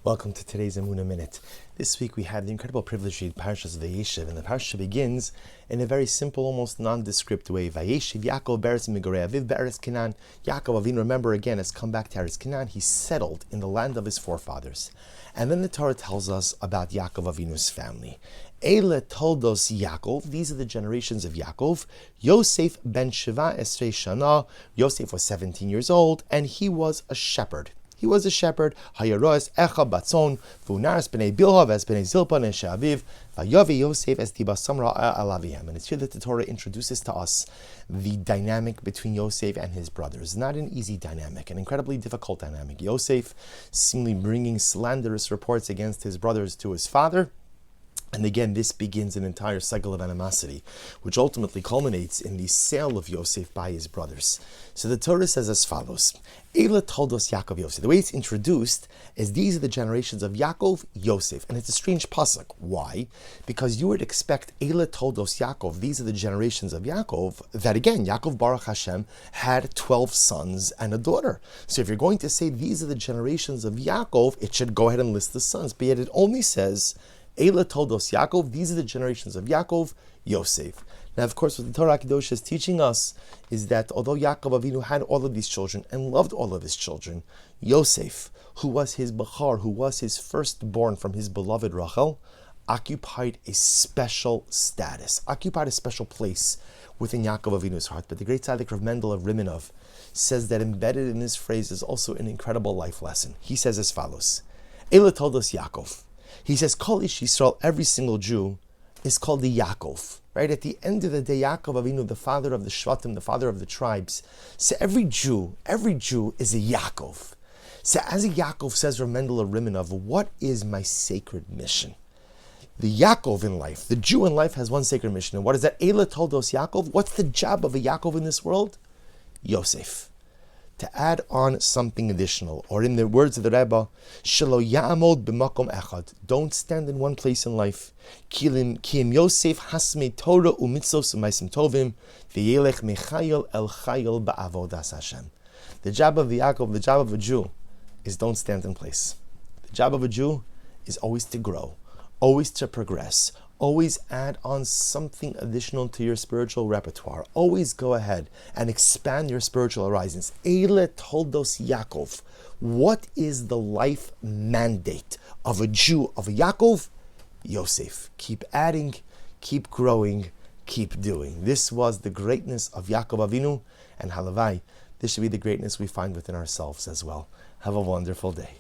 Welcome to today's Emunah Minute. This week we have the incredible privilege to read Parshas Vayeshev, and the parsha begins in a very simple, almost nondescript way. Vayeshev Yaakov be'eretz migorei aviv be'eretz Canaan. Yaakov Avinu, remember again, has come back to Eretz Canaan. He settled in the land of his forefathers. And then the Torah tells us about Yaakov Avinu's family. Eile toldos Yaakov, these are the generations of Yaakov. Yosef ben Shiva Esrei Shana. Yosef was 17 years old, and he was a shepherd. He was a shepherd. Hayaros echa batzon v'unaras b'nei bilha v'es b'nei zilpa ne'shaviv v'yavi Yosef es tiba samra alavihem. And it's here that the Torah introduces to us the dynamic between Yosef and his brothers. Not an easy dynamic, an incredibly difficult dynamic. Yosef seemingly bringing slanderous reports against his brothers to his father. And again, this begins an entire cycle of animosity, which ultimately culminates in the sale of Yosef by his brothers. So the Torah says as follows: Eila toldos Yaakov Yosef. The way it's introduced is these are the generations of Yaakov, Yosef. And it's a strange pasuk. Why? Because you would expect Eila toldos Yaakov, these are the generations of Yaakov, that again, Yaakov Baruch Hashem had 12 sons and a daughter. So if you're going to say these are the generations of Yaakov, it should go ahead and list the sons. But yet it only says Eila toldos Yaakov, these are the generations of Yaakov, Yosef. Now, of course, what the Torah Kadosh is teaching us is that although Yaakov Avinu had all of these children and loved all of his children, Yosef, who was his Bachar, who was his firstborn from his beloved Rachel, occupied a special status, occupied a special place within Yaakov Avinu's heart. But the great tzaddik Rav Mendel of Riminov says that embedded in his phrase is also an incredible life lesson. He says as follows: Eila toldos Yaakov. He says, Kol Ish Yisrael, every single Jew, is called the Yaakov. Right? At the end of the day, Yaakov Avinu, the father of the Shvatim, the father of the tribes. So every Jew is a Yaakov. So as a Yaakov, says Rav Mendel of Riminov, what is my sacred mission? The Yaakov in life, the Jew in life has one sacred mission. And what is that? Eila toldos Yaakov. What's the job of a Yaakov in this world? Yosef. To add on something additional, or in the words of the Rebbe, Shelo ya'amod b'makom echad. Don't stand in one place in life. Ki im Yosef hasmei Torah u'mitzvos u'maisim tovim v'yelech mechayil el chayil ba'avodas Hashem. The job of the Yaakov, the job of a Jew, is don't stand in place. The job of a Jew is always to grow, always to progress, always add on something additional to your spiritual repertoire. Always go ahead and expand your spiritual horizons. Eile toldos Yaakov. What is the life mandate of a Jew, of a Yaakov? Yosef. Keep adding, keep growing, keep doing. This was the greatness of Yaakov Avinu, and halavai, this should be the greatness we find within ourselves as well. Have a wonderful day.